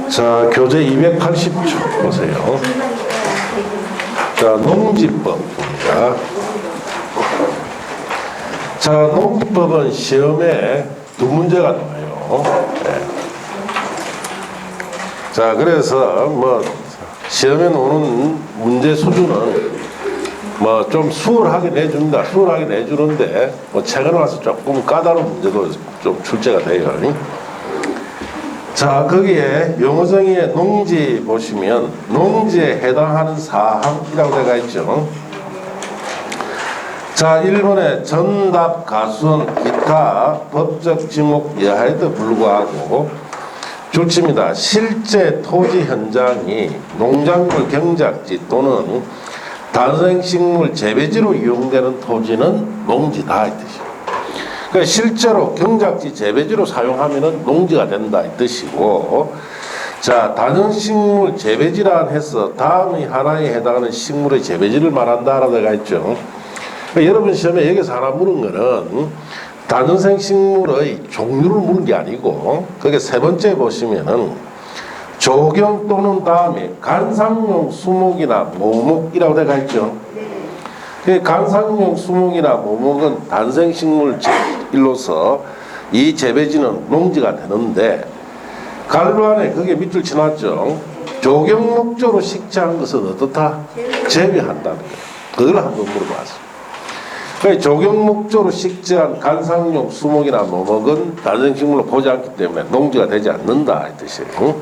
자, 교재 280쪽 보세요. 자, 농지법입니다. 자, 농지법은 시험에 두 문제가 나와요. 네. 자, 그래서 뭐 시험에 나오는 문제 수준은 뭐 좀 수월하게 내줍니다. 수월하게 내주는데 뭐 최근에 와서 조금 까다로운 문제도 좀 출제가 돼요. 자, 거기에 용어정의에 농지 보시면 농지에 해당하는 사항이라고 되어 있죠. 자, 1번에 전답, 가수원, 기타 법적 지목 여하에도 불구하고 줄칩니다. 실제 토지 현장이 농작물 경작지 또는 다생식물 재배지로 이용되는 토지는 농지다 이 뜻이에요. 그러니까 실제로 경작지 재배지로 사용하면은 농지가 된다 이 뜻이고, 자, 다생식물 재배지란 해서 다음의 하나에 해당하는 식물의 재배지를 말한다라고 되어 있죠. 그러니까 여러분 시험에 여기서 하나 물은 거는 다년생 식물의 종류를 물은 게 아니고, 그게 세 번째 보시면은 조경 또는 다음에 관상용 수목이나 모목이라고 되어 있죠. 그 관상용 수목이나 모목은 단생식물일로서 이 재배지는 농지가 되는데, 갈로 안에 그게 밑줄 치놨죠. 조경 목적으로 식재한 것은 어떻다? 재배한다는 거예요. 그걸 한번 물어봤어요. 그러니까 조경 목적으로 식재한 관상용 수목이나 모목은 단생식물로 보지 않기 때문에 농지가 되지 않는다 이 뜻이에요.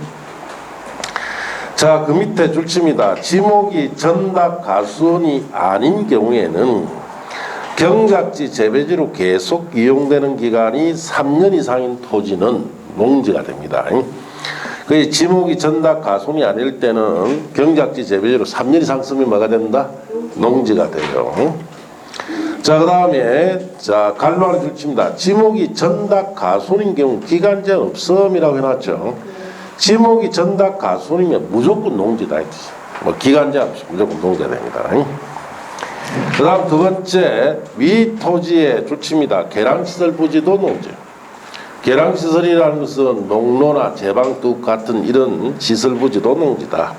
자, 그 밑에 줄칩니다. 지목이 전답, 가수원이 아닌 경우에는 경작지 재배지로 계속 이용되는 기간이 3년 이상인 토지는 농지가 됩니다. 그 지목이 전답, 가수원이 아닐 때는 경작지 재배지로 3년 이상 쓰면 뭐가 된다? 농지가 돼요. 자, 그 다음에 자, 갈로 하나 줄칩니다. 지목이 전답, 가수원인 경우 기간제 없음이라고 해놨죠. 지목이 전답, 가수원이면 무조건 농지다. 뭐 기간제 없이 무조건 농지가 됩니다. 그 다음 두 번째, 위 토지에 줄칩니다. 계량시설 부지도 농지. 계량시설이라는 것은 농로나 제방뚝 같은 이런 시설 부지도 농지다.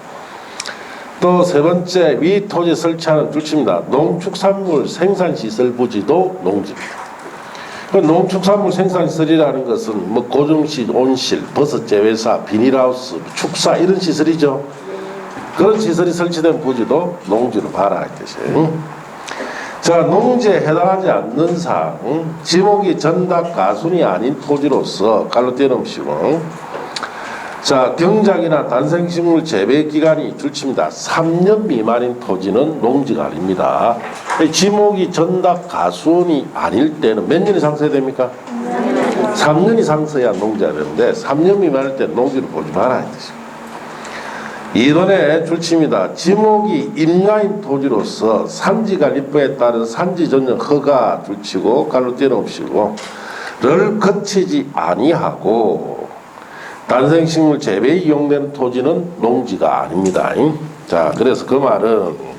또 세 번째, 위 토지 설치하는 줄칩니다. 농축산물 생산시설 부지도 농지입니다. 농축산물 생산시설이라는 것은 뭐 고정시, 온실, 버섯 재배사, 비닐하우스, 축사 이런 시설이죠. 그런 시설이 설치된 부지도 농지로 봐라 이 뜻이에요. 자, 농지에 해당하지 않는 사항, 지목이 전답, 가수원이 아닌 토지로서 갈로 떼어놓으시고, 자, 경작이나 단생식물 재배 기간이 줄칩니다. 3년 미만인 토지는 농지가 아닙니다. 지목이 전답, 가수원이 아닐 때는 몇 년 이상 써야 됩니까? 3년 이상 써야 농지가 되는데 3년 미만일 때 농지를 보지 마라 이 뜻입니다. 2번에 줄칩니다. 지목이 임야인 토지로서 산지관리법에 따른 산지 전용 허가 줄치고 갈로 떼어놓으시고 를 거치지 아니하고 단생식물 재배에 이용되는 토지는 농지가 아닙니다. 자, 그래서 그 말은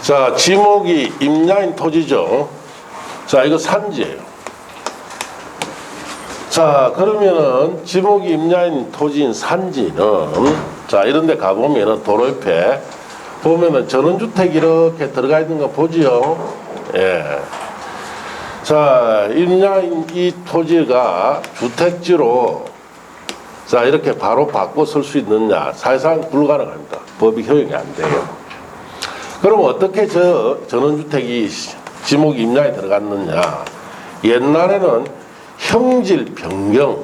자, 지목이 임야인 토지죠. 자, 이거 산지예요. 자, 그러면은 지목이 임야인 토지인 산지는 자, 이런 데 가보면은 도로 옆에 보면은 전원주택 이렇게 들어가 있는 거 보지요. 예. 자, 임야인 이 토지가 주택지로 자, 이렇게 바로 바꿔 쓸 수 있느냐? 사실상 불가능합니다. 법이 허용이 안 돼요. 그럼 어떻게 전원주택이 지목 임야에 들어갔느냐? 옛날에는 형질 변경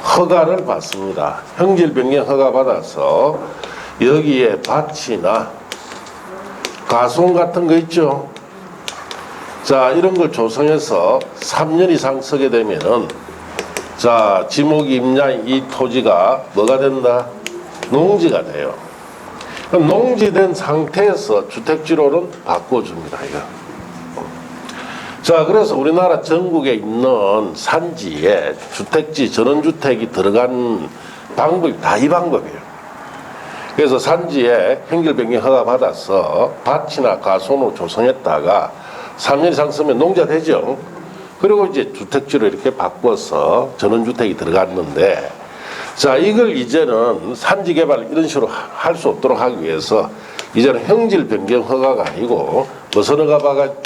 허가를 받습니다. 형질 변경 허가 받아서 여기에 밭이나 가수원 같은 거 있죠. 자, 이런 걸 조성해서 3년 이상 쓰게 되면은 자, 지목이 임야인 이 토지가 뭐가 된다? 농지가 돼요. 그럼 농지된 상태에서 주택지로는 바꿔줍니다. 이거. 자, 그래서 우리나라 전국에 있는 산지에 주택지, 전원주택이 들어간 방법이 다 이 방법이에요. 그래서 산지에 행길 변경 허가 받아서 밭이나 가손으로 조성했다가 3년 이상 쓰면 농자 되죠. 그리고 이제 주택지로 이렇게 바꿔서 전원주택이 들어갔는데, 자, 이걸 이제는 산지 개발 이런 식으로 할 수 없도록 하기 위해서 이제는 형질 변경 허가가 아니고 무슨 허가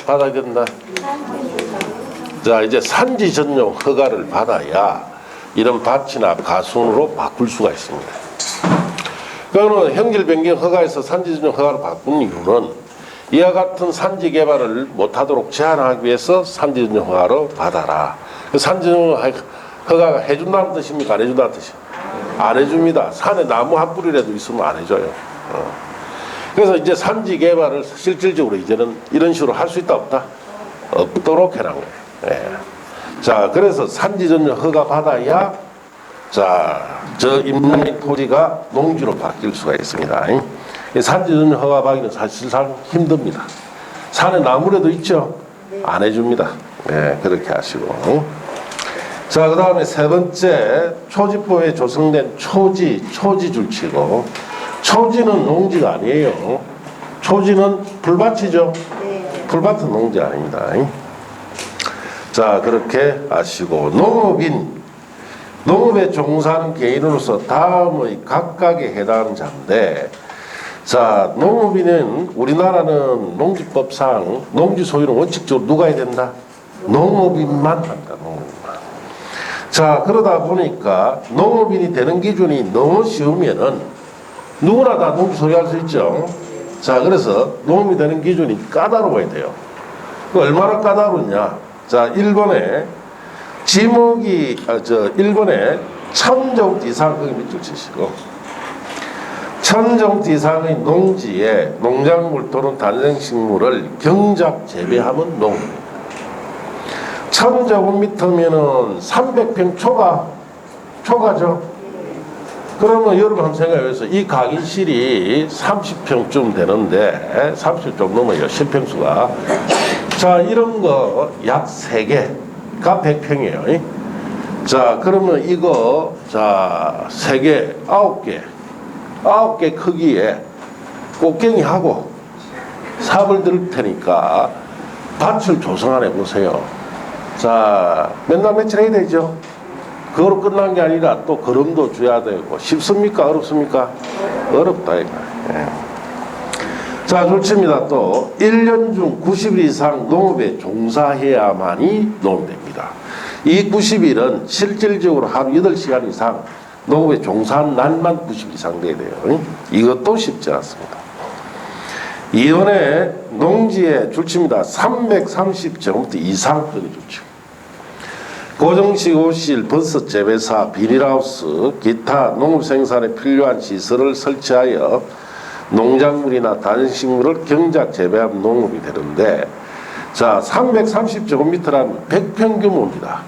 받아야 된다? 자, 이제 산지 전용 허가를 받아야 이런 밭이나 가손으로 바꿀 수가 있습니다. 그러면 형질 변경 허가에서 산지 전용 허가를 바꾼 이유는 이와 같은 산지 개발을 못하도록 제한하기 위해서 산지 전용 허가로 받아라. 산지 전용 허가가 해준다는 뜻입니까? 안 해준다는 뜻이에요? 안 해줍니다. 산에 나무 한 뿌리라도 있으면 안 해줘요. 그래서 이제 산지 개발을 실질적으로 이제는 이런 식으로 할 수 있다 없다? 없도록 해놓은 거예요. 예. 자, 그래서 산지 전용 허가 받아야 자, 저 임민 토지가 농지로 바뀔 수가 있습니다. 산지 전용 허가 받기는 사실상 힘듭니다. 산에 나무라도 있죠? 안 해줍니다. 예, 그렇게 하시고. 자, 그 다음에 세 번째, 초지법에 조성된 초지 줄치고, 초지는 농지가 아니에요. 초지는 풀밭이죠. 풀밭은 농지 아닙니다. 자, 그렇게 아시고, 농업에 종사하는 개인으로서 다음의 각각에 해당하는 자인데, 자, 농업인은 우리나라는 농지법상 농지 소유는 원칙적으로 누가 해야 된다? 농업인만 한다. 농업인만. 자, 그러다 보니까 농업인이 되는 기준이 너무 쉬우면은 누구나 다 농지 소유할 수 있죠. 자, 그래서 농업이 되는 기준이 까다로워야 돼요. 얼마나 까다롭냐? 자, 일본에 지목이 일본에 1000제곱 이상 거기 밑줄 치시고 1000제곱 이상의 농지에 농작물 또는 단생식물을 경작 재배하면 농업입니다. 1000제곱미터면은 300평 초가죠. 그러면 여러분 한번 생각해보세요. 이 강의실이 30평쯤 되는데 30평 좀 넘어요. 실평수가. 자, 이런 거 약 3개가 100평이에요. 자, 그러면 이거 자 3개, 9개 크기에 꽃갱이하고 삽을 들 테니까 밭을 조성해 보세요. 자, 맨날 며칠 해야 되죠. 그거로 끝난 게 아니라 또 거름도 줘야 되고. 쉽습니까? 어렵습니까? 어렵다 이거. 예. 자, 좋습니다. 또 1년 중 90일 이상 농업에 종사해야만이 농업됩니다. 이 90일은 실질적으로 하루 8시간 이상 농업에 종사한 날만 90일 이상 돼야 돼요. 이것도 쉽지 않습니다. 이원에 농지에 줄칩니다. 330제곱미터 이상 거기 줄칩니다. 고정식 오실, 버섯 재배사, 비닐하우스, 기타 농업 생산에 필요한 시설을 설치하여 농작물이나 단식물을 경작 재배하면 농업이 되는데, 자, 330제곱미터라면 100평 규모입니다.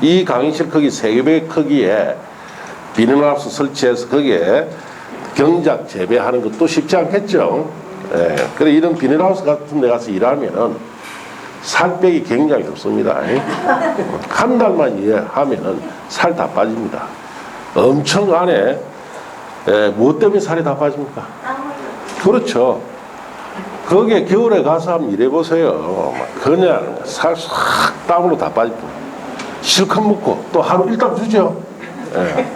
이 강의실 크기 3배 크기에 비닐하우스 설치해서 거기에 경작 재배하는 것도 쉽지 않겠죠. 예, 그래 이런 비닐하우스 같은 데 가서 일하면은 살 빼기 굉장히 좋습니다. 한 달만 일하면은 살 다 빠집니다. 엄청 안에 무엇 때문에 살이 다 빠집니까? 그렇죠. 거기에 겨울에 가서 한번 일해보세요. 그냥 살 싹 땀으로 다 빠집니다. 실컷 먹고 또 하루 일당 주죠. 예.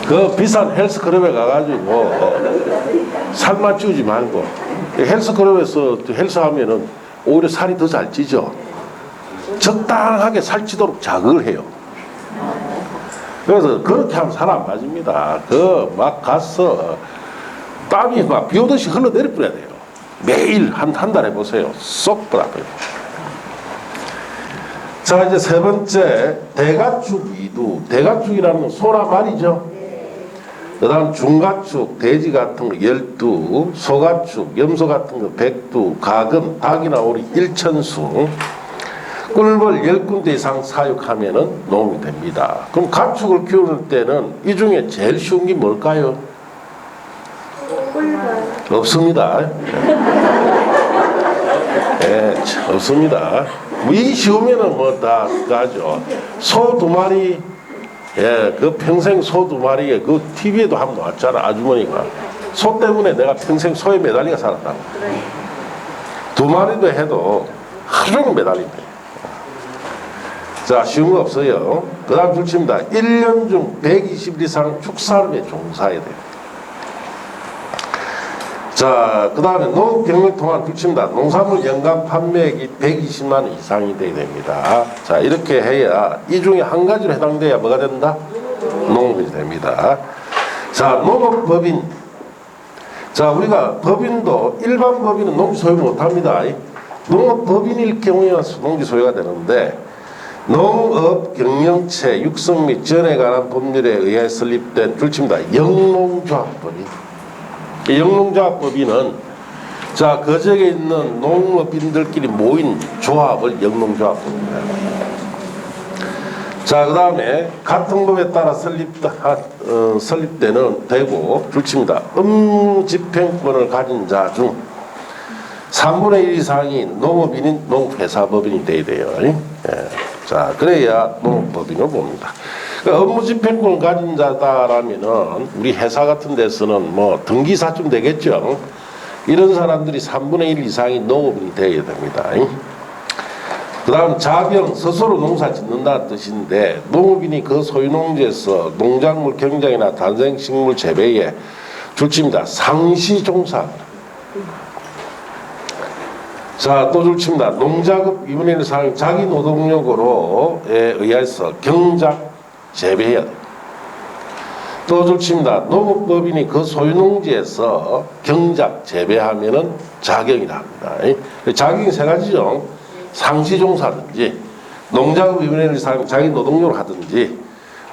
그 비싼 헬스클럽에 가가지고 살만 찌우지 말고 헬스클럽에서 헬스하면은 오히려 살이 더 잘 찌죠. 적당하게 살찌도록 자극을 해요. 그래서 그렇게 하면 살 안 빠집니다. 그 막 가서 땀이 막 비 오듯이 흘러내릴 뿌려야 돼요. 매일 한 달 해보세요. 쏙 빠져요. 자, 이제 세 번째, 대가축 이두. 대가축이라는 건 소나 말이죠. 그 다음 중가축, 돼지 같은 거 12, 소가축, 염소 같은 거 100두, 가금, 닭이나 오리 1000수, 꿀벌 10군데 이상 사육하면은 농업이 됩니다. 그럼 가축을 키우는 때는 이 중에 제일 쉬운 게 뭘까요? 없습니다. 예, 없습니다. 이 쉬우면은 뭐 다 가죠. 소 2마리 예, 그 평생 소 2마리에 그 TV에도 한번 나왔잖아, 아주머니가. 소 때문에 내가 평생 소에 매달리가 살았다고. 2마리도 해도 하루 종일 매달린다. 자, 쉬운 거 없어요. 그 다음 줄칩니다. 1년 중 120일 이상 축산업에 종사해야 돼요. 자, 그 다음에 농업 경력 통한 줄칩니다. 농산물 연간 판매액이 120만 원 이상이 돼야 됩니다. 자, 이렇게 해야 이 중에 한 가지로 해당돼야 뭐가 된다? 농업이 됩니다. 자, 농업법인. 자, 우리가 법인도 일반 법인은 농지 소유 못합니다. 농업법인일 경우에는 농지 소유가 되는데 농업 경영체 육성 및 지원에 관한 법률에 의해 설립된 줄칩니다. 영농조합법인. 영농조합법인은 자, 그 지역에 있는 농업인들끼리 모인 조합을 영농조합법입니다. 자, 그 다음에 같은 법에 따라 설립되는 되고 줄칩니다. 업무집행권을 가진 자 중 3분의 1 이상이 농업인인 농회사법인이 돼야 돼요. 예. 자, 그래야 농업법인을 봅니다. 그러니까 업무집행권을 가진 자다라면은 우리 회사 같은 데서는 뭐 등기사쯤 되겠죠. 이런 사람들이 3분의 1 이상이 농업인이 되어야 됩니다. 그 다음 자병, 스스로 농사 짓는다는 뜻인데 농업인이 그 소유농지에서 농작물 경작이나 단생식물 재배에 줄칩니다. 상시 종사합니다. 자, 또 줄칩니다. 농작업 2분의 1 이상 자기 노동력으로에 의해서 경작 재배해야 돼요. 또 줄칩니다. 농업법인이 그 소유농지에서 경작 재배하면은 자경이라 합니다. 자경이 세 가지죠. 상시종사든지 농작업 2분의 1 이상 자기 노동력으로 하든지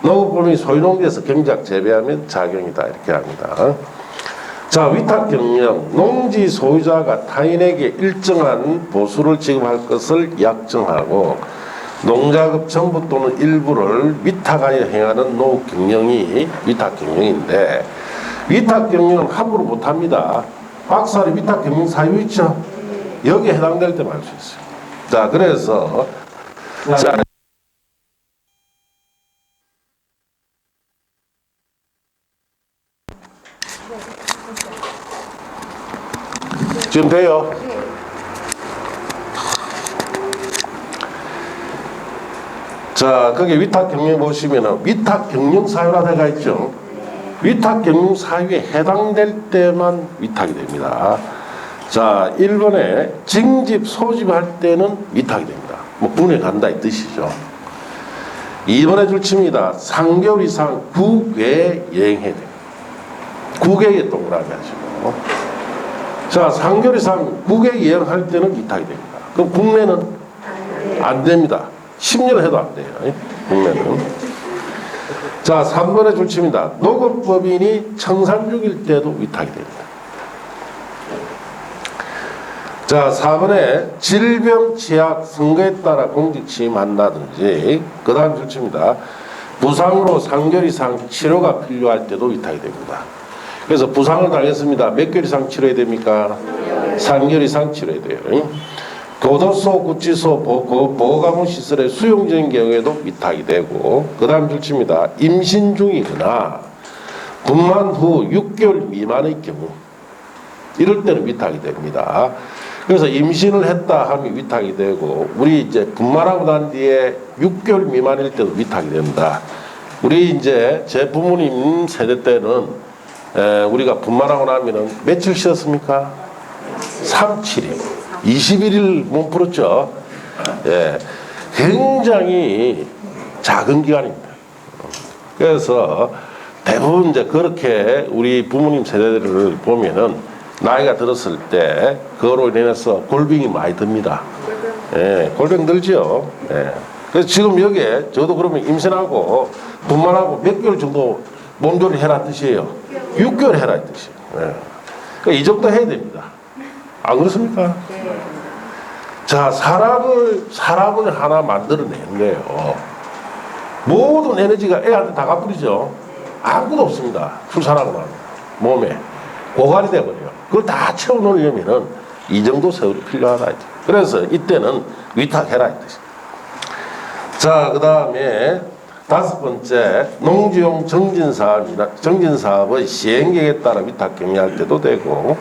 농업법인이 소유농지에서 경작 재배하면 자경이다 이렇게 합니다. 자, 위탁경영. 농지 소유자가 타인에게 일정한 보수를 지급할 것을 약정하고 농작업 전부 또는 일부를 위탁하여 행하는 농업경영이 위탁경영인데 위탁경영은 함부로 못합니다. 박사리 위탁경영 사유 있죠? 여기에 해당될 때만 할 수 있어요. 자, 그래서 자, 지금 돼요? 자, 거기 위탁경영 보시면은 위탁경영 사유라 되어 있죠. 위탁경영 사유에 해당될 때만 위탁이 됩니다. 자, 1번에 징집, 소집할 때는 위탁이 됩니다. 뭐 분해 간다 이 뜻이죠. 2번에 줄칩니다. 3개월 이상 국외에 여행해야 됩니다. 국외에 동그라미 하시고. 자, 3개월 이상 국외에 여행할 때는 위탁이 됩니다. 그럼 국내는 안 됩니다. 10년 해도 안 돼요. 국내는. 자, 3번에 줄칩니다. 농업법인이 청산 중일 때도 위탁이 됩니다. 자, 4번에 질병, 취약, 선거에 따라 공직 취임한다든지 그 다음 줄칩니다. 부상으로 3개월 이상 치료가 필요할 때도 위탁이 됩니다. 그래서 부상을 당했습니다. 몇 개월 이상 치료해야 됩니까? 3개월 이상 치료해야 돼요. 교도소, 구치소, 보호감호 시설의 수용적인 경우에도 위탁이 되고 그 다음 줄칩니다. 임신 중이거나 분만 후 6개월 미만의 경우 이럴 때는 위탁이 됩니다. 그래서 임신을 했다 하면 위탁이 되고 우리 이제 분만하고 난 뒤에 6개월 미만일 때도 위탁이 된다. 우리 이제 제 부모님 세대 때는 우리가 분만하고 나면은 며칠 쉬었습니까? 3, 7일. 21일 몸 풀었죠. 예, 굉장히 작은 기간입니다. 그래서 대부분 이제 그렇게 우리 부모님 세대들을 보면은 나이가 들었을 때 그거로 인해서 골병이 많이 듭니다. 예, 골병 들죠. 예. 그래서 지금 여기에 저도 그러면 임신하고 분만하고 몇 개월 정도 몸조리 해라 뜻이에요. 6개월 해라 뜻이에요. 예. 그러니까 이 정도 해야 됩니다. 안 그렇습니까? 자, 사람을 하나 만들어내는 거예요. 모든 에너지가 애한테 다 갚으리죠. 아무것도 없습니다. 출산하고 나면 몸에 고갈이 돼버려요. 그걸 다 채워놓으려면은 이 정도 세월이 필요하다. 그래서 이때는 위탁해라 이 뜻이에요. 자, 그 다음에 다섯 번째, 농지용 정진사업의 시행계획에 따라 위탁 경영할 때도 되고,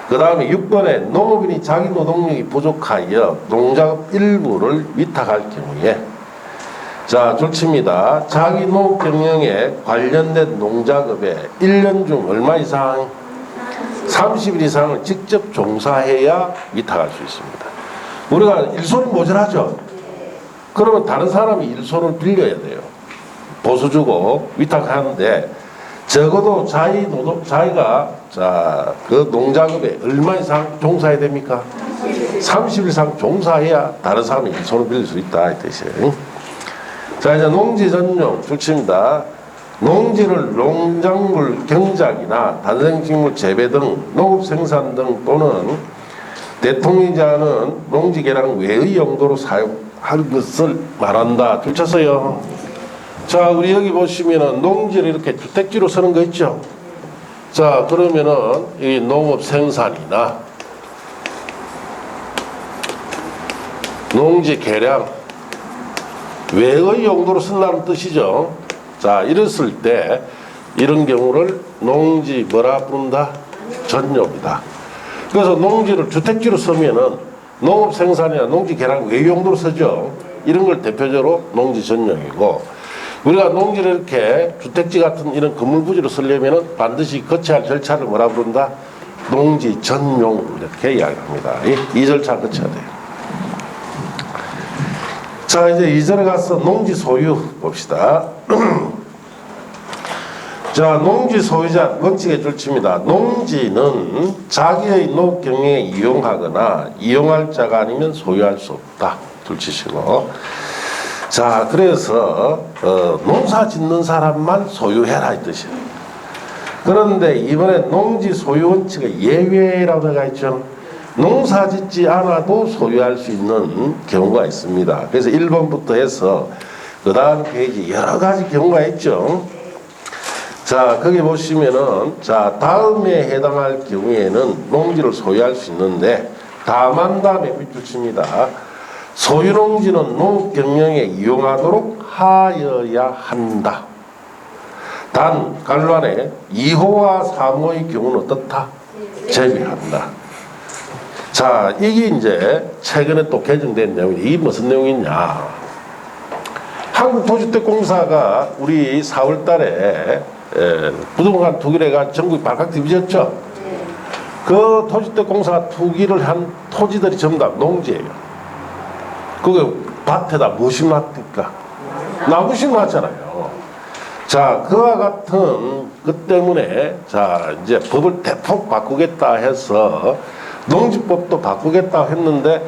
그 다음에 6번에 농업인이 자기 노동력이 부족하여 농작업 일부를 위탁할 경우에, 자, 좋습니다. 자기 농업 경영에 관련된 농작업에 1년 중 얼마 이상? 30일 이상을 직접 종사해야 위탁할 수 있습니다. 우리가 일손이 모자라죠? 그러면 다른 사람이 일손을 빌려야 돼요. 보수 주고 위탁하는데, 적어도 자기가 그 농작업에 얼마 이상 종사해야 됩니까? 30일 이상 종사해야 다른 사람이 일손을 빌릴 수 있다 이 뜻이에요. 자, 이제 농지 전용 좋습니다. 농지를 농작물 경작이나 단생식물 재배 등 농업 생산 등 또는 대통령자는 농지 개량 외의 용도로 사용할 것을 말한다. 줄쳤어요. 자, 우리 여기 보시면은 농지를 이렇게 주택지로 쓰는 거 있죠. 자, 그러면은 이 농업 생산이나 농지 개량 외의 용도로 쓴다는 뜻이죠. 자, 이랬을 때 이런 경우를 농지 뭐라 부른다? 전용이다. 그래서 농지를 주택지로 쓰면은 농업 생산이나 농지 개량 외의 용도로 쓰죠. 이런 걸 대표적으로 농지 전용이고, 우리가 농지를 이렇게 주택지 같은 이런 건물 부지로 쓰려면은 반드시 거쳐야 할 절차를 뭐라 부른다? 농지 전용 이렇게 이야기합니다. 이 절차 거쳐야 돼요. 자, 이제 2절에 가서 농지 소유 봅시다. 자, 농지 소유자 원칙에 줄칩니다. 농지는 자기의 농업 경영에 이용하거나 이용할 자가 아니면 소유할 수 없다. 줄치시고. 자, 그래서 농사 짓는 사람만 소유해라 이 뜻이에요. 그런데 이번에 농지 소유 원칙의 예외라고 되어 있죠. 농사 짓지 않아도 소유할 수 있는 경우가 있습니다. 그래서 1번부터 해서 그 다음 페이지 여러 가지 경우가 있죠. 자, 거기 보시면은, 자, 다음에 해당할 경우에는 농지를 소유할 수 있는데, 다만 다음에 밑줄칩니다. 소유 농지는 농업 경영에 이용하도록 하여야 한다. 단, 관란에 2호와 3호의 경우는 어떻다? 제외한다. 자, 이게 이제 최근에 또 개정된 내용인데, 이게 무슨 내용이냐. 한국토지택공사가 우리 4월 달에 부동산 투기가 전국 발칵 뒤집었죠. 그 토지택공사가 투기를 한 토지들이 전부 다 농지예요. 그게 밭에다 무엇이 놨습니까? 나무씨 놨잖아요. 자, 그와 같은 것 때문에 자, 이제 법을 대폭 바꾸겠다 해서 농지법도 바꾸겠다 했는데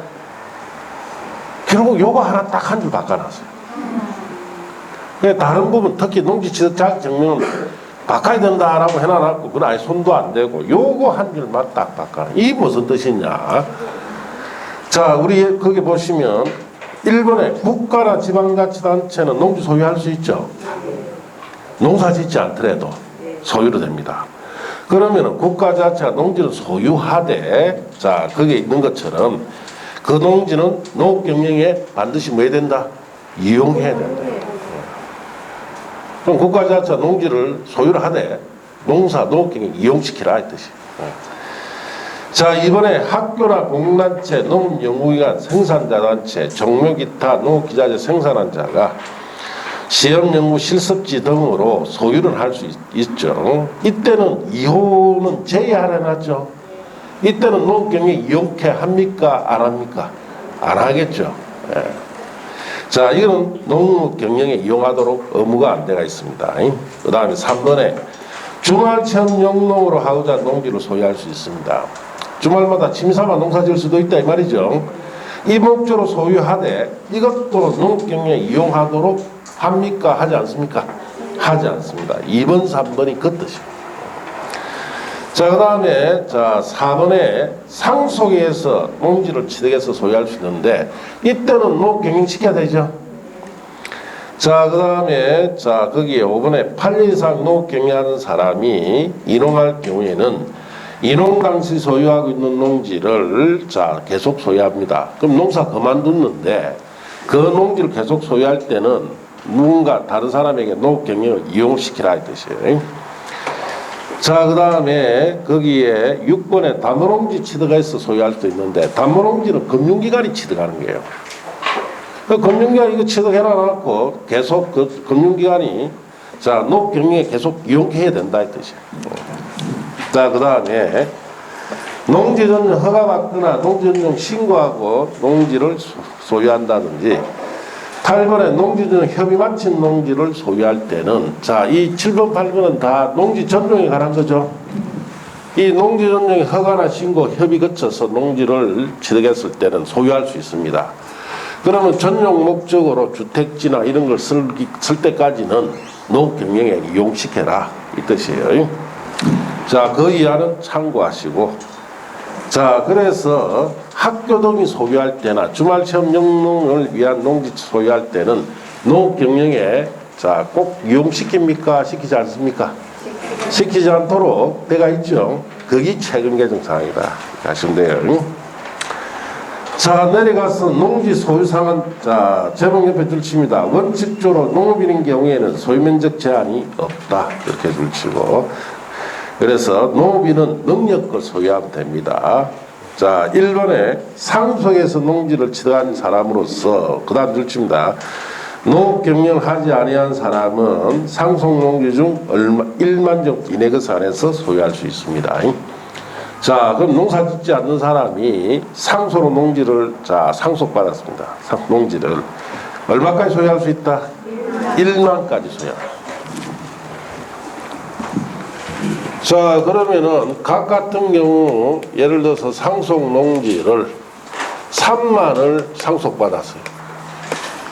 결국 요거 하나 딱 한 줄 바꿔놨어요. 다른 부분 특히 농지취득 자격증명은 바꿔야 된다라고 해놔놨고 그건 아예 손도 안 대고 요거 한 줄만 딱 바꿔. 이 무슨 뜻이냐. 자, 우리 거기 보시면 1번에 국가나 지방자치단체는 농지 소유할 수 있죠. 농사 짓지 않더라도 소유로 됩니다. 그러면 국가 자체가 농지를 소유하되, 자, 거기에 있는 것처럼 그 농지는 농업 경영에 반드시 뭐 해야 된다? 이용해야 된다. 그럼 국가 자체가 농지를 소유를 하되 농사, 농업 경영 이용시키라 이 뜻이에요. 자, 이번에 학교나 공단체, 농업연구기관, 생산자단체, 종묘 기타 농업기자재 생산한 자가 시험연구 실습지 등으로 소유를 할 수 있죠. 이때는 2호는 제외하려놨죠. 이때는 농업경영에 이용케 합니까? 안 합니까? 안 하겠죠. 예. 자, 이거는 농업경영에 이용하도록 의무가 안 돼가 있습니다. 그 다음에 3번에 주말 체험 영농으로 하고자 농지를 소유할 수 있습니다. 주말마다 취미삼아 농사 지을 수도 있다 이 말이죠. 이 목적으로 소유하되 이것도 농업경영에 이용하도록 합니까? 하지 않습니까? 하지 않습니다. 2번, 3번이 그 뜻입니다. 자, 그 다음에 자 4번에 상속에서 농지를 취득해서 소유할 수 있는데 이때는 농업경영 시켜야 되죠. 자, 그 다음에 자 거기에 5번에 8년 이상 농업경영하는 사람이 이농할 경우에는 이농 당시 소유하고 있는 농지를 자 계속 소유합니다. 그럼 농사 그만뒀는데 그 농지를 계속 소유할 때는 누군가 다른 사람에게 농업 경영을 이용시키라 이 뜻이에요. 자, 그 다음에 거기에 6번에 담보농지 취득가 있어 소유할 수 있는데, 담보농지는 금융기관이 취득하는 거예요. 그 금융기관이 이거 취득해놔놓고 계속 그 금융기관이 자, 농업 경영에 계속 이용해야 된다 이 뜻이에요. 자, 그 다음에 농지 전용 허가 받거나 농지 전용 신고하고 농지를 소유한다든지, 8번에 농지 전용 협의 마친 농지를 소유할 때는, 자, 이 7번, 8번은 다 농지 전용에 관한 거죠. 이 농지 전용 허가나 신고, 협의 거쳐서 농지를 취득했을 때는 소유할 수 있습니다. 그러면 전용 목적으로 주택지나 이런 걸 쓸 때까지는 농업 경영에 이용시켜라 이 뜻이에요. 자, 그 이하는 참고하시고, 자, 그래서 학교 등이 소유할 때나 주말 체험 영농을 위한 농지 소유할 때는 농업 경영에 자, 꼭 이용시킵니까? 시키지 않습니까? 시키지 않도록 때가 있죠. 그게 최근 개정 사항이다 하시면 돼요. 자, 내려가서 농지 소유 상한, 자, 제목 옆에 줄칩니다. 원칙적으로 농업인인 경우에는 소유면적 제한이 없다 이렇게 줄치고, 그래서 농업인은 능력껏 소유하면 됩니다. 자, 1번에 상속에서 농지를 취득한 사람으로서 그 다음 줄칩니다. 농업 경영하지 아니한 사람은 상속 농지 중 1만 정 이내 그 안에서 소유할 수 있습니다. 자, 그럼 농사 짓지 않는 사람이 상소로 농지를 자, 상속받았습니다. 농지를 얼마까지 소유할 수 있다? 1만까지 소유합니다. 자, 그러면은 각 같은 경우 예를 들어서 상속 농지를 3만을 상속받았어요.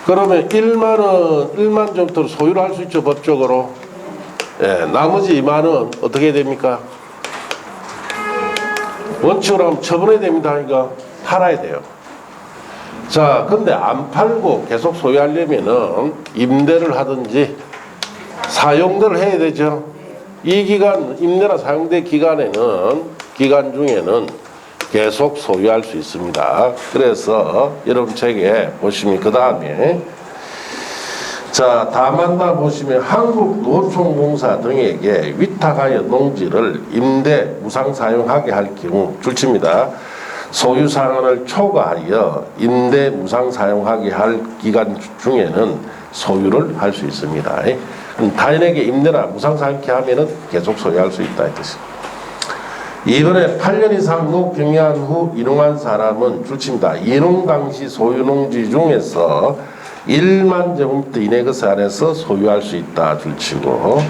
그러면 1만 정도로 소유를 할 수 있죠, 법적으로. 예, 나머지 2만은 어떻게 됩니까? 원칙으로 하면 처분해야 됩니다. 그러니까 팔아야 돼요. 자, 근데 안 팔고 계속 소유하려면은 임대를 하든지 사용대를 해야 되죠. 이 기간, 임대나 사용대 기간 중에는 계속 소유할 수 있습니다. 그래서 여러분 책에 보시면 그 다음에 자, 다만다 보시면 한국노총공사 등에게 위탁하여 농지를 임대 무상 사용하게 할 경우 줄칩니다. 소유 상한을 초과하여 임대 무상 사용하게 할 기간 중에는 소유를 할 수 있습니다. 타인에게 임대나 무상 사용케 하면은 계속 소유할 수 있다 이 뜻입니다. 이번에 8년 이상 농업 경영한 후 이농한 사람은 줄칩니다. 이농 당시 소유 농지 중에서 1만 제곱미터 이내 그 안에서 소유할 수 있다 줄치고,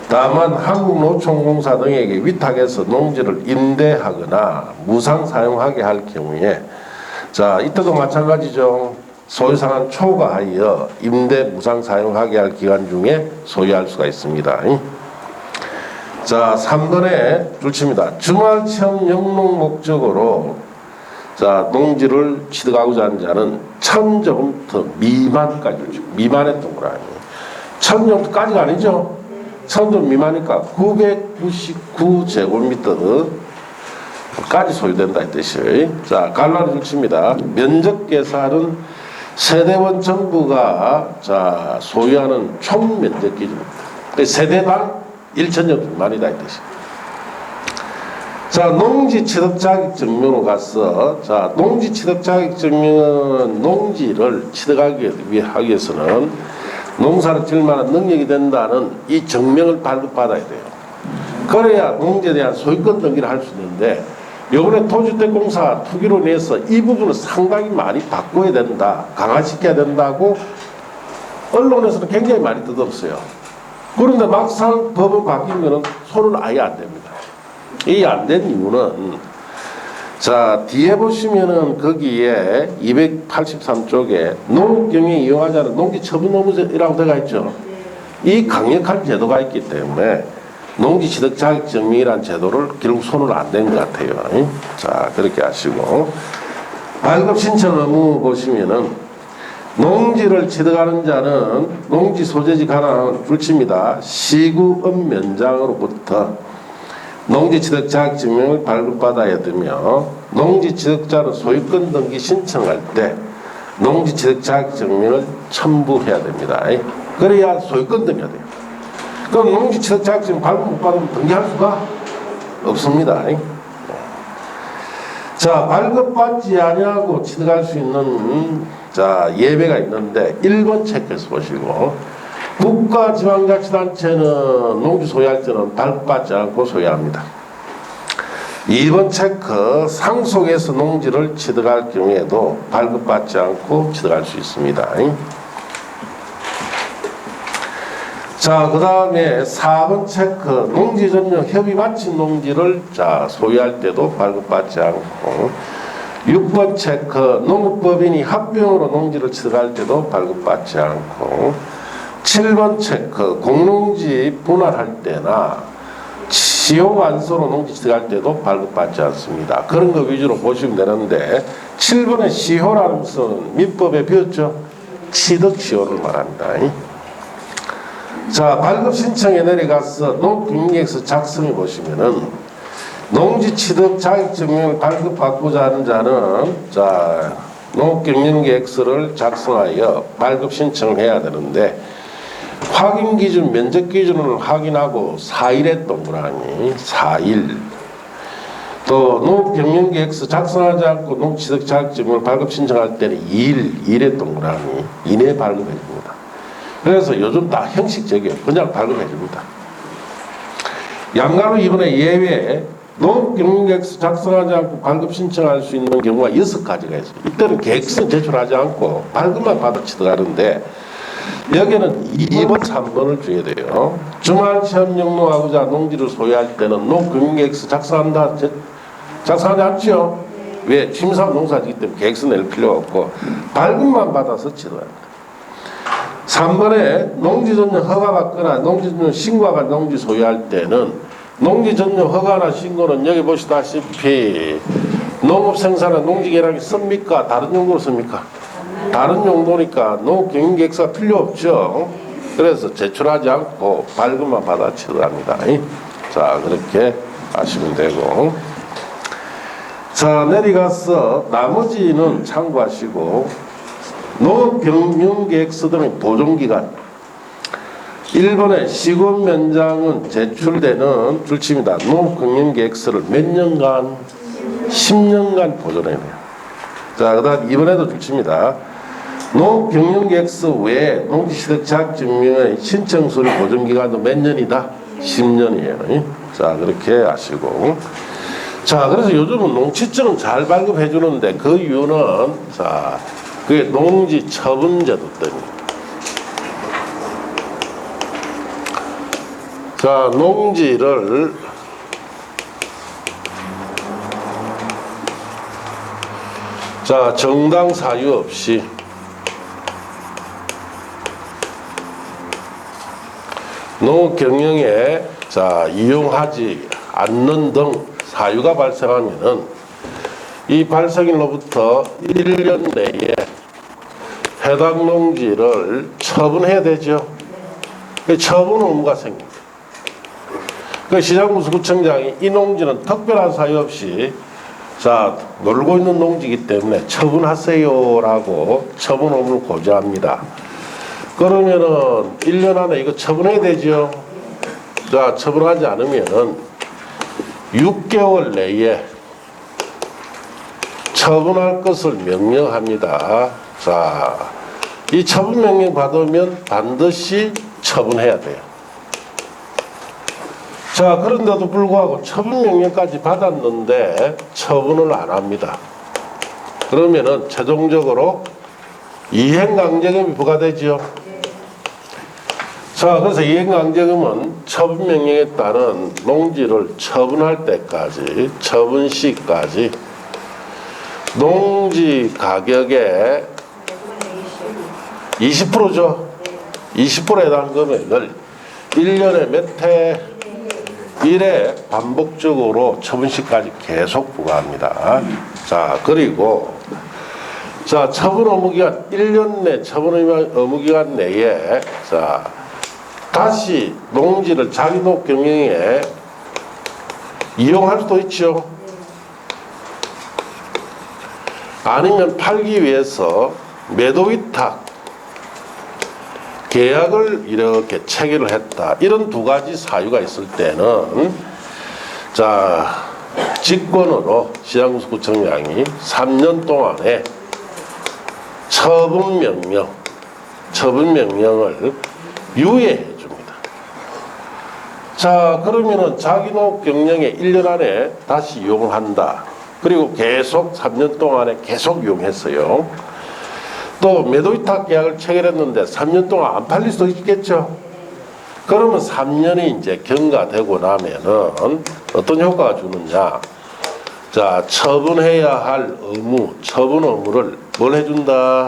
다만 한국노총공사 등에게 위탁해서 농지를 임대하거나 무상 사용하게 할 경우에, 자, 이때도 마찬가지죠. 소유상한 초과하여 임대 무상 사용하게 할 기간 중에 소유할 수가 있습니다. 자, 3번에 줄칩니다. 주말 체험 영농 목적으로 자, 농지를 취득하고자 하는 자는 1000제곱미터 미만까지 줄칩니다. 미만했던 거라. 1000제곱미터까지가 아니죠. 1000제곱미터 미만이니까 969제곱미터까지 소유된다 이 뜻이에요. 자, 갈라를 줄칩니다. 면적 계산은 세대원 정부가 자, 소유하는 총 면적 기준입니다. 세대당 1000제곱미터만이다 이 뜻이에요. 자, 농지 취득 자격 증명으로 가서, 자, 농지 취득 자격 증명은 농지를 취득하기 위해서는 농사를 지을 만한 능력이 된다는 이 증명을 발급받아야 돼요. 그래야 농지에 대한 소유권 등기를 할 수 있는데, 요번에 토주택공사 투기로 내서 이 부분을 상당히 많이 바꿔야 된다, 강화시켜야 된다고 언론에서는 굉장히 많이 뜯었어요. 그런데 막상 법은 바뀌면은 손은 아예 안 됩니다. 이 안 된 이유는, 자, 뒤에 보시면은 거기에 283쪽에 농업경영에 이용하지 않은 농지처분의무제라고 들어가 있죠. 이 강력한 제도가 있기 때문에 농지취득 자격증명이라는 제도를 결국 손을 안 댄 것 같아요. 자, 그렇게 하시고, 발급 신청 의무 보시면은 농지를 취득하는 자는 농지 소재지 관한 줄칩니다. 시구업 면장으로부터 농지 취득 자격증명을 발급받아야 되며, 농지 취득자는 소유권 등기 신청할 때 농지취득 자격증명을 첨부해야 됩니다. 그래야 소유권 등기가 돼요. 그럼 농지취득 자격증 발급 못 받으면 등기할 수가 없습니다. 자, 발급받지 아니하고 취득할 수 있는 자 예외가 있는데 1번 체크해서 보시고, 국가지방자치단체는 농지 소유할 때는 발급받지 않고 소유합니다. 2번 체크, 상속에서 농지를 취득할 경우에도 발급받지 않고 취득할 수 있습니다. 자, 그 다음에 4번 체크, 농지 전용 협의 마친 농지를 자 소유할 때도 발급받지 않고, 6번 체크, 농업법인이 합병으로 농지를 취득할 때도 발급받지 않고, 7번 체크, 공농지 분할할 때나 시효 완소로 농지 취득할 때도 발급받지 않습니다. 그런 거 위주로 보시면 되는데, 7번의 시효라는 것은 민법에 배웠죠? 취득 시효를 말합니다. 자, 발급 신청에 내려가서 농업경영계획서 작성해 보시면은, 농지 취득 자격증명을 발급받고자 하는 자는 자 농업경영계획서를 작성하여 발급 신청을 해야 되는데, 확인 기준, 면적 기준을 확인하고 4일에 동그라미 4일. 또 농업경영계획서 작성하지 않고 농지취득 자격증명을 발급 신청할 때는 2일에 동그라미 이내에 발급해 줍니다. 그래서 요즘 다 형식적이에요. 그냥 발급해 줍니다. 양가로 이번에 예외, 농업경영계획서 작성하지 않고 발급 신청할 수 있는 경우가 6가지가 있어요. 이때는 계획서 제출하지 않고 발급만 받아 취득하는데, 여기는 2번, 3번을 줘야 돼요. 주말체험 영농하고자 농지를 소유할 때는 농업경영계획서 작성하지 않죠? 왜? 취미사업 농사지기 때문에 계획서 낼 필요가 없고 발급만 받아서 취득합니다. 3번에 농지 전용 허가받거나 농지 전용 신고가 농지 소유할 때는, 농지 전용 허가나 신고는 여기 보시다시피 농업 생산에 농지 계량이 씁니까? 다른 용도로 씁니까? 다른 용도니까 농업경영계획서가 필요 없죠. 그래서 제출하지 않고 발급만 받아 취득합니다. 자, 그렇게 하시면 되고, 자 내려가서 나머지는 참고하시고, 농업경영계획서 등의 보존기간, 1번에 시군면장은 제출되는 줄칩니다. 농업경영계획서를 몇 년간? 10년간 보존해야 돼요. 자, 그 다음 2번에도 줄칩니다. 농업경영계획서 외에 농지취득 자격증명의 신청서류 보존기간도 몇 년이다? 10년이에요. 자, 그렇게 하시고, 자, 그래서 요즘은 농취증은 잘 발급해 주는데 그 이유는 자 그게 농지 처분제도 때문입니다. 자, 농지를 자 정당 사유 없이 농업 경영에 자 이용하지 않는 등 사유가 발생하면은 이 발생일로부터 1년 내에 해당 농지를 처분해야 되죠. 처분 의무가 생깁니다. 그 시장군수구청장이 이 농지는 특별한 사유 없이 자 놀고 있는 농지이기 때문에 처분하세요라고 처분 의무를 고지합니다. 그러면은 1년 안에 이거 처분해야 되죠. 자, 처분하지 않으면은 6개월 내에 처분할 것을 명령합니다. 자, 이 처분 명령 받으면 반드시 처분해야 돼요. 자, 그런데도 불구하고 처분 명령까지 받았는데 처분을 안 합니다. 그러면은 최종적으로 이행강제금이 부과되죠. 자, 그래서 이행강제금은 처분 명령에 따른 농지를 처분할 때까지, 처분 시까지 농지 가격의 20%죠. 20%에 해당 금액을 1년에 몇 해 1회 반복적으로 처분 시까지 계속 부과합니다. 자, 그리고 자, 처분 의무기간 1년 내 처분 의무기간 내에 자 다시 농지를 자기 농업 경영에 이용할 수도 있죠. 아니면 팔기 위해서 매도위탁 계약을 이렇게 체결을 했다. 이런 두 가지 사유가 있을 때는 자 직권으로 시장구청장이 3년 동안에 처분 명령을 유예해 줍니다. 자 그러면은 자기농 경영에 1년 안에 다시 이용을 한다. 그리고 계속 3년 동안에 계속 이용했어요. 또 매도위탁 계약을 체결했는데 3년 동안 안 팔릴 수도 있겠죠. 그러면 3년이 이제 경과되고 나면은 어떤 효과가 주느냐. 자, 처분해야 할 의무, 처분 의무를 뭘 해준다?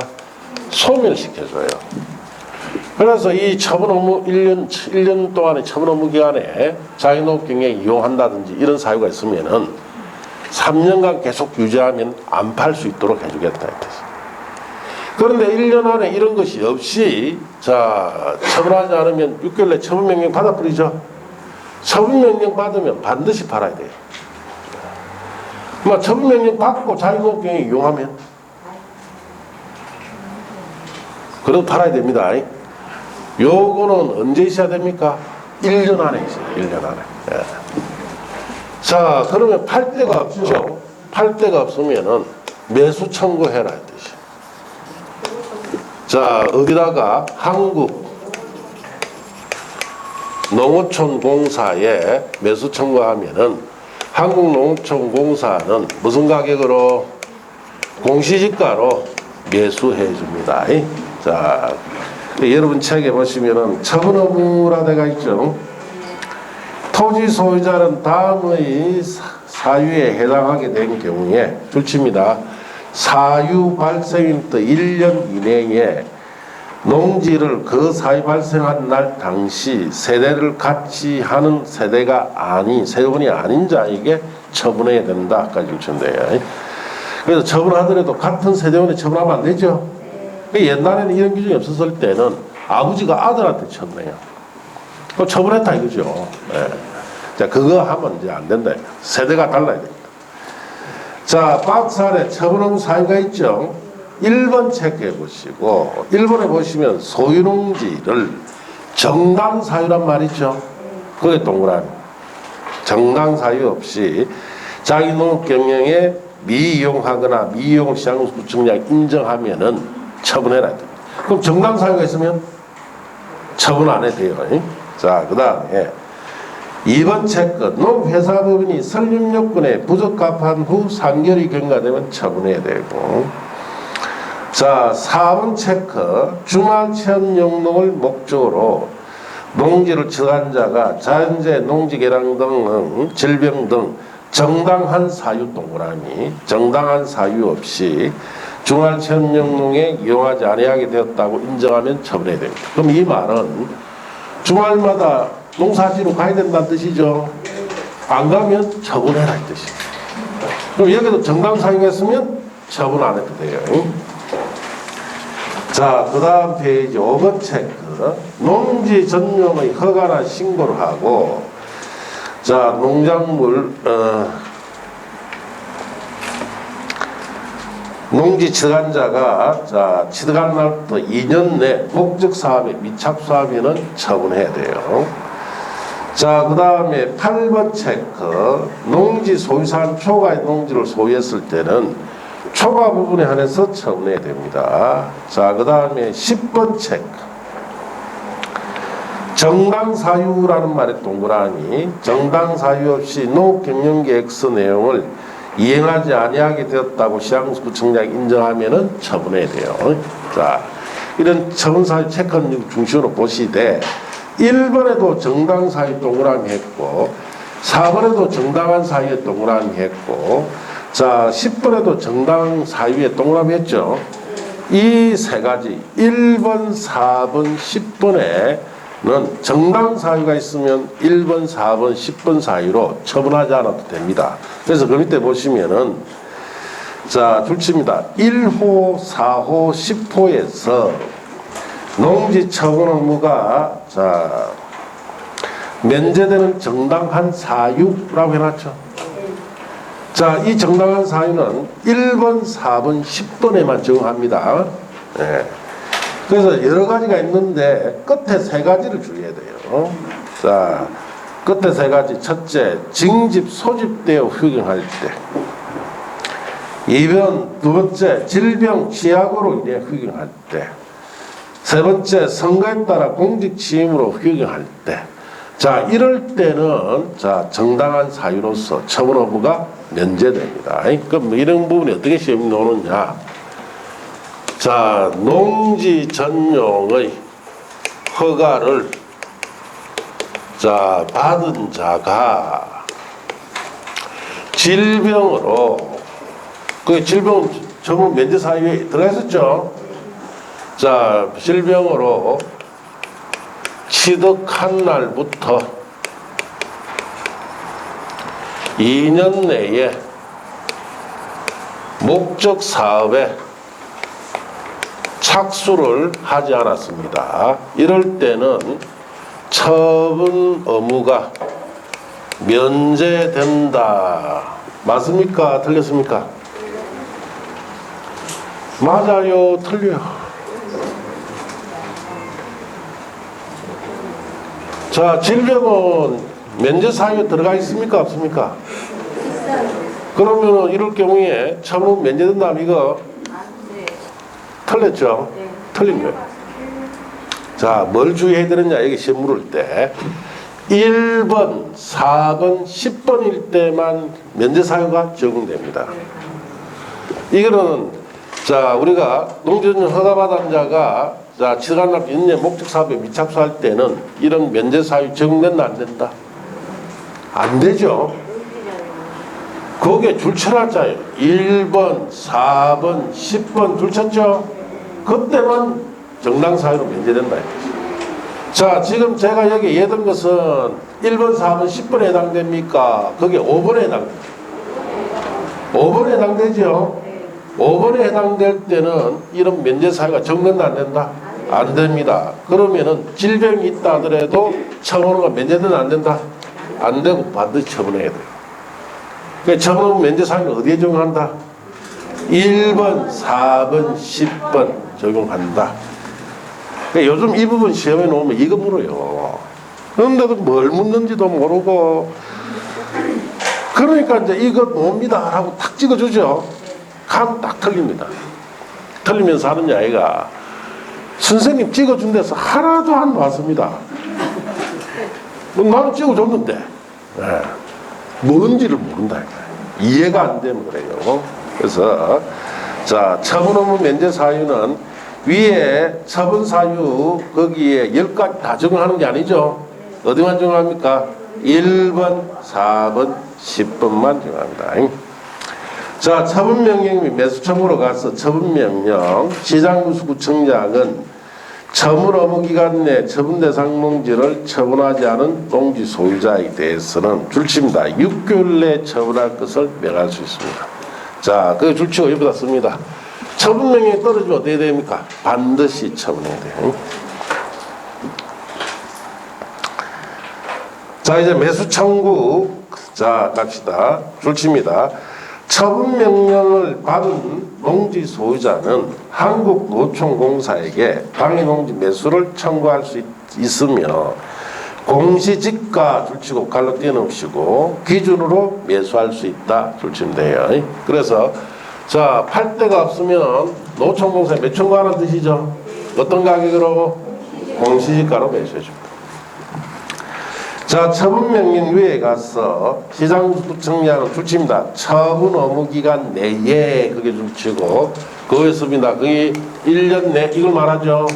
소멸시켜줘요. 그래서 이 처분 의무 1년 동안의 처분 의무 기간에 자기농 경영에 이용한다든지 이런 사유가 있으면은 3년간 계속 유지하면 안 팔 수 있도록 해주겠다. 이 뜻이에요. 그런데 1년 안에 이런 것이 없이 자 처분하지 않으면 6개월 내 처분명령 받아버리죠. 처분명령 받으면 반드시 팔아야 돼요. 처분명령 받고 자기농 경영에 이용하면 그래도 팔아야 됩니다. 요거는 언제 있어야 됩니까? 1년 안에 있어요. 1년 안에. 예. 자 그러면 팔 데가 없죠. 팔 데가 없으면은 매수 청구해라 이 뜻이에요. 자 어디다가 한국농어촌공사에 매수 청구하면은 한국농어촌공사는 무슨 가격으로? 공시지가로 매수해 줍니다. 자 여러분 책에 보시면은 처분 의무라 되어 있죠. 토지 소유자는 다음의 사유에 해당하게 된 경우에 줄칩니다. 사유 발생일부터 1년 이내에 농지를 그 사유 발생한 날 당시 세대를 같이 하는 세대가 아닌 세원이 아닌 자에게 처분해야 된다까지 주는데요. 그래서 처분하더라도 같은 세대원에 처분하면 안 되죠. 옛날에는 이런 규정이 없었을 때는 아버지가 아들한테 처분해요. 처분했다 이거죠. 네. 자 그거 하면 이제 안 된다. 세대가 달라야 됩니다. 자 박스 안에 처분 의무 사유가 있죠. 1번 체크해 보시고 1번에 보시면 소유농지를 정당 사유란 말이죠. 그게 동그라미. 정당 사유 없이 자기농업 경영에 미이용하거나 미이용을 시장구청장이 인정하면은 처분해라. 그럼 정당 사유가 있으면 처분 안 해도 돼요. 자 그 다음에 2번 체크 농회사법인이 설립 요건에 부적합한 후 3개월이 경과되면 처분해야 되고 자 4번 체크 중앙체험 용농을 목적으로 농지를 처한 자가 자연재 농지개량 등 질병 등 정당한 사유 동그라미 정당한 사유 없이 중앙체험 용농에 이용하지 아니하게 되었다고 인정하면 처분해야 됩니다. 그럼 이 말은 주말마다 농사지로 가야 된다는 뜻이죠. 안 가면 처분해라 이 뜻이에요. 그럼 여기도 정당 사유가 있으면 처분 안 해도 돼요. 자, 그 다음 페이지 5번 체크. 농지 전용의 허가나 신고를 하고, 자, 농작물, 농지 취득자가 자, 취득한 날부터 2년 내 목적 사업에 미착 사업에는 처분해야 돼요. 자, 그 다음에 8번 체크. 농지 소유사한 초과의 농지를 소유했을 때는 초과 부분에 한해서 처분해야 됩니다. 자, 그 다음에 10번 체크. 정당 사유라는 말의 동그라미. 정당 사유 없이 농업경영계획서 내용을 이행하지 아니하게 되었다고 시장구청장이 인정하면은 처분해야 돼요. 자, 이런 처분 사유 체크는 중심으로 보시되 1번에도 정당 사유 동그라미 했고 4번에도 정당한 사유에 동그라미 했고 자 10번에도 정당 사유에 동그라미 했죠. 이 세 가지 1번, 4번, 10번에는 정당 사유가 있으면 1번, 4번, 10번 사유로 처분하지 않아도 됩니다. 그래서 그 밑에 보시면은 자 줄칩니다. 1호, 4호, 10호에서 농지 처분 의무가 자 면제되는 정당한 사유라고 해놨죠. 자, 이 정당한 사유는 1번, 4번, 10번에만 적용합니다. 예. 그래서 여러 가지가 있는데 끝에 세 가지를 주의해야 돼요. 자, 끝에 세 가지. 첫째, 징집 소집되어 휴경할 때. 2번, 두 번째, 질병 취약으로 인해 휴경할 때. 세 번째, 선거에 따라 공직 취임으로 휴경할 때. 자, 이럴 때는 자, 정당한 사유로서 처분 여부가 면제됩니다. 그럼 이런 부분이 어떻게 시험이 나오느냐? 자, 농지 전용의 허가를 자, 받은 자가 질병으로, 그 질병 전문 면제 사유에 들어가 있었죠? 자, 질병으로 취득한 날부터 2년 내에 목적 사업에 착수를 하지 않았습니다. 이럴 때는 처분 의무가 면제된다. 맞습니까? 틀렸습니까? 맞아요. 틀려요. 자, 질병은 면제 사유에 들어가 있습니까? 없습니까? 그러면 이럴 경우에 처분 면제된다면 이거 틀렸죠? 틀린 거예요. 자, 뭘 주의해야 되느냐, 여기 시험 물을 때 1번, 4번, 10번일 때만 면제사유가 적용됩니다. 이거는 자, 우리가 농지전용 허가받은 자가 자, 취득한 날 2년 목적 사업에 미착수할 때는 이런 면제사유 적용된다, 안 된다? 안 되죠. 거기에 줄 쳐놨잖아요. 1번, 4번, 10번 줄 쳤죠? 그때만 정당사유로 면제된다. 자, 지금 제가 여기 예든 것은 1번, 4번, 10번에 해당됩니까? 그게 5번에 해당됩니다. 5번에 해당되죠? 5번에 해당될 때는 이런 면제사유가 적용된다, 안 된다? 안 됩니다. 그러면은 질병이 있다 하더라도 처분허가 면제된다, 안 된다? 안 되고 반드시 처분해야 돼요. 그러니까 처분허가 면제사유는 어디에 적용한다? 1번, 4번, 10번 적용한다. 그러니까 요즘 이 부분 시험에 놓으면 이거 물어요. 그런데도 뭘 묻는지도 모르고, 그러니까 이제 이거 뭡니다 하고 탁 찍어주죠. 하면 딱 틀립니다. 틀리면서 하는 아이가 선생님 찍어준 데서 하나도 안 왔습니다. 나는 찍어줬는데 네. 뭔지를 모른다. 이해가 안 되면 그래요. 그래서 자, 처분 의무 면제 사유는 위에 처분 사유 거기에 10가지 다 적용하는 게 아니죠. 어디만 적용합니까? 1번, 4번, 10번만 적용합니다. 자, 처분명령이 매수청구로 가서 처분명령, 시장구청장은 처분 의무 기간 내 처분 대상 농지를 처분하지 않은 농지 소유자에 대해서는 줄칩니다. 6개월 내에 처분할 것을 명할 수 있습니다. 자, 그 줄치고 여기다 씁니다. 처분명령이 떨어지면 어떻게 됩니까? 반드시 처분해야 돼요. 자, 이제 매수청구. 자, 갑시다. 줄칩니다. 처분명령을 받은 농지 소유자는 한국노총공사에게 방해농지 매수를 청구할 수 있으며 공시지가 줄치고 갈로 띄어넣으시고 기준으로 매수할 수 있다 줄치면 돼요. 그래서 자, 팔 데가 없으면 노총공사에 몇 청구하는 뜻이죠? 어떤 가격으로? 공시지가로 매수해줍니다. 자, 처분명령 위에 가서 시장구청장은 줄칩니다. 처분 의무기간 내에 그게 줄치고 그거에 씁니다. 그게 1년 내 이걸 말하죠.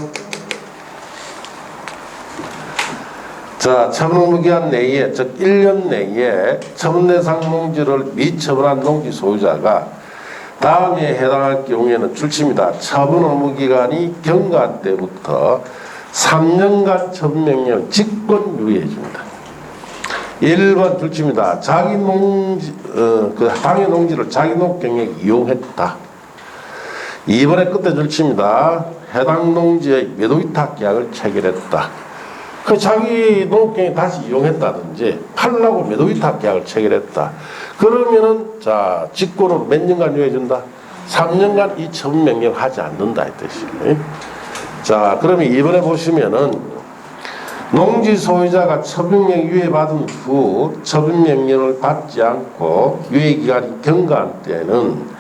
자, 처분 의무기간 내에 즉 1년 내에 처분 대상 농지를 미처분한 농지 소유자가 다음에 해당할 경우에는 줄칩니다. 처분 의무기간이 경과 때부터 3년간 처분명령 직권 유예해 줍니다. 1번 줄칩니다. 자기 농지, 그 방해 농지를 자기 농경에 이용했다. 2번의 끝에 줄칩니다. 해당 농지의 매도위탁 계약을 체결했다. 그 자기 농경에 다시 이용했다든지 팔라고 매도위탁 계약을 체결했다. 그러면은 자, 직권으로 몇 년간 유예해준다? 3년간 이 처분 명령을 하지 않는다 이 뜻이에요. 자, 그러면 이번에 보시면은 농지 소유자가 처분명령 유예받은 후 처분명령을 받지 않고 유예기간이 경과한 때는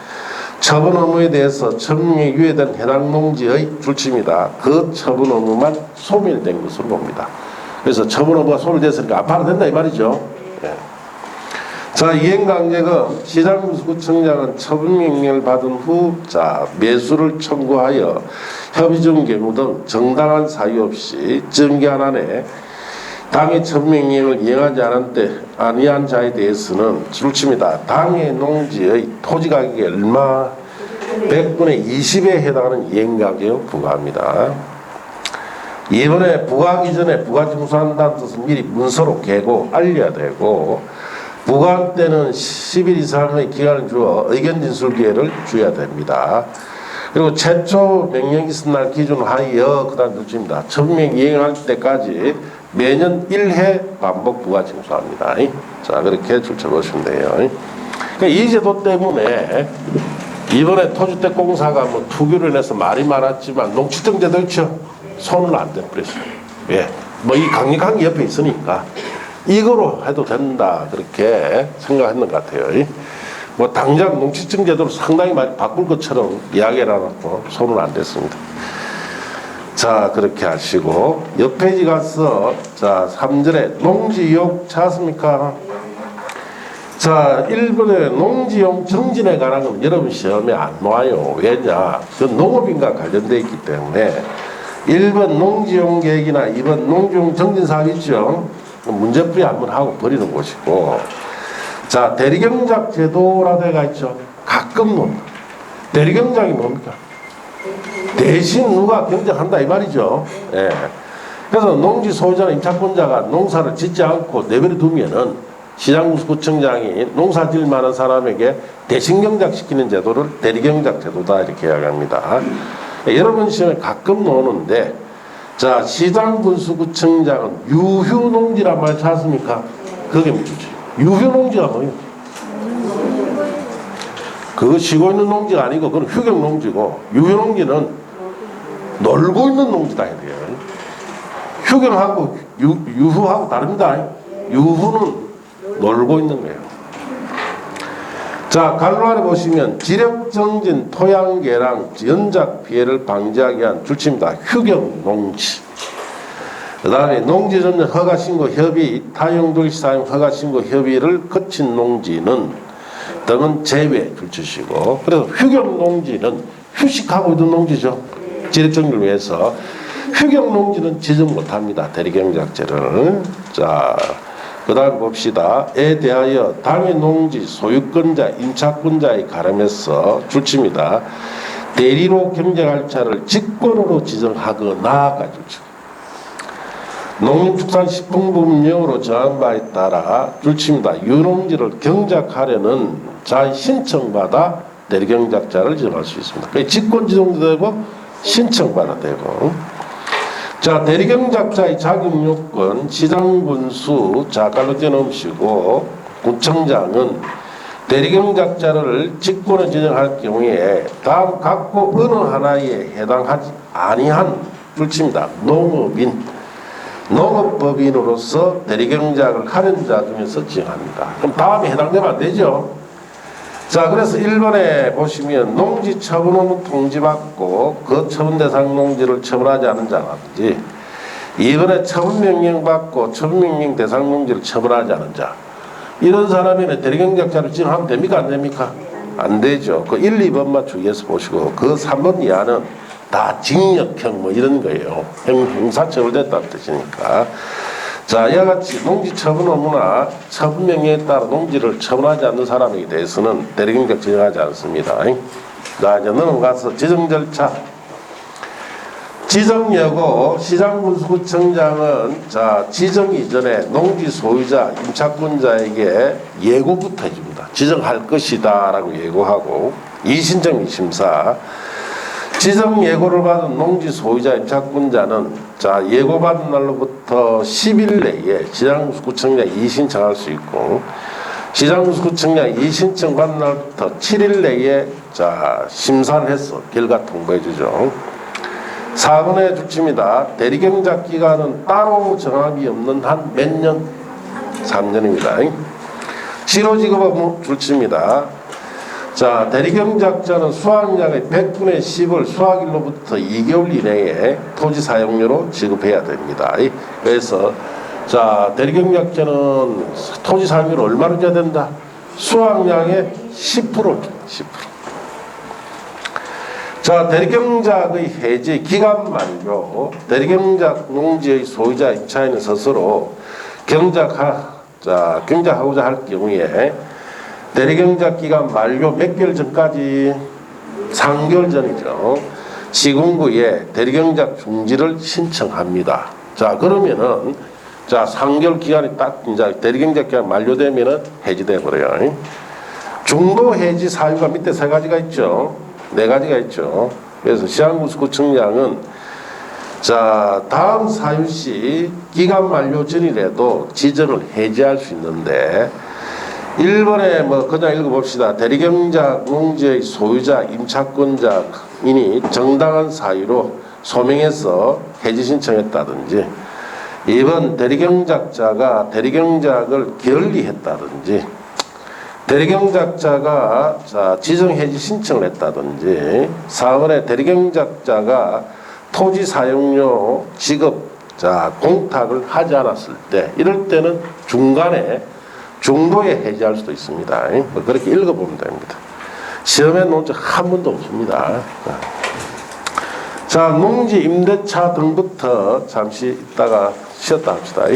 처분 의무에 대해서 처분명령이 유예된 해당 농지의 줄침이다. 그 처분 의무만 소멸된 것으로 봅니다. 그래서 처분 의무가 소멸됐으니까 안 팔아도 된다 이 말이죠. 예. 자, 이행강제금 시장구청장은 처분명령을 받은 후 매수를 청구하여 협의 중 경우 등 정당한 사유 없이 정기한 안에 당의 처분명령을 이행하지 아니한 자에 대해서는 줄침이다. 당의 농지의 토지 가격이 얼마 100분의 20에 해당하는 이행가격을 부과합니다. 이번에 부과하기 전에 부과징수한다는 뜻은 미리 문서로 개고 알려야 되고, 부과할 때는 10일 이상의 기간을 주어 의견 진술 기회를 줘야 됩니다. 그리고 최초 명령이 있은 날 기준하여 그 다음 줄칩니다. 처분명 이행할 때까지 매년 1회 반복 부과 징수합니다. 자, 그렇게 줄쳐보시면 돼요. 그러니까 이 제도 때문에 이번에 토주택공사가 뭐 투기를 해서 말이 많았지만 농취등제도 있죠. 손을 안 대버렸어요. 예. 뭐 이 강력한 게 옆에 있으니까 이거로 해도 된다. 그렇게 생각했는 것 같아요. 뭐 당장 농취증 제도를 상당히 많이 바꿀 것처럼 이야기를 해놓고 손을 안 댔습니다. 자, 그렇게 하시고 옆 페이지 가서 3절에 농지용 찾습니까? 자, 1번에 농지용 정진에 관한 건 여러분 시험에 안 나와요. 왜냐? 그 농업인과 관련되어 있기 때문에 1번 농지용 계획이나 2번 농지용 정진 사업 있죠? 문제풀이 한번 하고 버리는 것이고, 자, 대리경작 제도라 돼가 있죠. 가끔 논다. 대리경작이 뭡니까? 대신 누가 경작한다 이 말이죠. 예. 그래서 농지 소유자나 임차권자가 농사를 짓지 않고 내버려 두면은 시장구청장이 농사 지을 만한 사람에게 대신 경작시키는 제도를 대리경작 제도다 이렇게 이야기합니다. 여러분 시험에 가끔 나오는데, 자, 시장군수구청장은 유휴농지란 말 찾습니까? 그게 문제죠. 유휴농지가 뭐예요? 그거 쉬고 있는 농지가 아니고 그건 휴경농지고, 유휴농지는 놀고 있는 농지다 해야 돼요. 휴경하고 유후하고 다릅니다. 유후는 놀고 있는 거예요. 자, 간로 아래 보시면 지력정진, 토양개랑 연작 피해를 방지하기 위한 줄침입니다. 휴경농지. 그 다음에 농지전용 허가신고 협의, 타용도시 사용 허가신고 협의를 거친 농지는 등은 제외 줄치시고, 그래서 휴경농지는 휴식하고 있는 농지죠. 지력정진을 위해서. 휴경농지는 지정 못합니다. 대리경작제를. 자, 그 다음 봅시다. 에 대하여 당의 농지 소유권자, 임차권자에 가름해서 줄칩니다. 대리로 경쟁할 자를 직권으로 지정하거나가 줄칩니다. 농림축산식품법령으로 정한 바에 따라 줄칩니다. 유농지를 경작하려는 자의 신청받아 대리경작자를 지정할 수 있습니다. 그러니까 직권 지정도 되고 신청받아 되고. 자, 대리경작자의 자격요건, 시장군수, 깔로 떼놓으시고, 구청장은 대리경작자를 직권에 지정할 경우에 다음 각고 어느 하나에 해당하지 아니한 줄칩니다. 농업인, 농업법인으로서 대리경작을 하는 자 중에서 지정합니다. 그럼 다음에 해당되면 안 되죠. 자, 그래서 1번에 보시면 농지 처분 의무 통지받고 그 처분 대상 농지를 처분하지 않은 자라든지, 2번에 처분 명령 받고 처분 명령 대상 농지를 처분하지 않은 자, 이런 사람에는 대리경작자를 지정하면 됩니까? 안 됩니까? 안 되죠. 그 1, 2번만 주의해서 보시고, 그 3번 이하는 다 징역형 뭐 이런 거예요. 형사처벌됐다는 뜻이니까. 자, 이와 같이 농지 처분 의무나 처분 명령에 따라 농지를 처분하지 않는 사람에 대해서는 대리경작 지정하지 않습니다. 자, 이제 넘어가서 지정 절차. 지정 여부, 시장군수구청장은 지정 이전에 농지 소유자, 임차권자에게 예고부터 해줍니다. 지정할 것이다 라고 예고하고, 이신청 이심사. 지정 예고를 받은 농지 소유자 임차권자는 예고받은 날로부터 10일 내에 시장구청장에 이의신청할 수 있고, 시장구청장 이신청 받은 날부터 7일 내에 자 심사를 해서 결과 통보해 주죠. 4번의 조치입니다. 대리경작 기간은 따로 정함이 없는 한 몇 년? 3년입니다. 실효지급 조치입니다. 자, 대리경작자는 수확량의 100분의 10을 수확일로부터 2개월 이내에 토지 사용료로 지급해야 됩니다. 그래서 자, 대리경작자는 토지 사용료를 얼마나 줘야 된다? 수확량의 10%. 자, 대리경작의 해지 기간 만료, 대리경작 농지의 소유자 임차인은 스스로 경작하고자 할 경우에 대리경작 기간 만료 몇 개월 전까지 3개월 전이죠. 시군구에 대리경작 중지를 신청합니다. 자, 그러면은 자 3개월 기간이 딱 이제 대리경작 기간 만료되면은 해지돼 버려요. 중도 해지 사유가 밑에 3가지가 있죠. 4가지가 있죠. 그래서 시장구청장은 자 다음 사유 시 기간 만료 전이라도 지정을 해지할 수 있는데 1번에 뭐 그냥 읽어봅시다. 대리경작 농지의 소유자 임차권자인이 정당한 사유로 소명해서 해지 신청했다든지 2번 대리경작자가 대리경작을 결리했다든지 대리경작자가 자 지정해지 신청을 했다든지 4번에 대리경작자가 토지 사용료 지급 자 공탁을 하지 않았을 때 이럴 때는 중간에 중도에 해지할 수도 있습니다. 뭐 그렇게 읽어보면 됩니다. 시험에 놓은 적 한 번도 없습니다. 자 농지 임대차 등부터 잠시 있다가 쉬었다 합시다.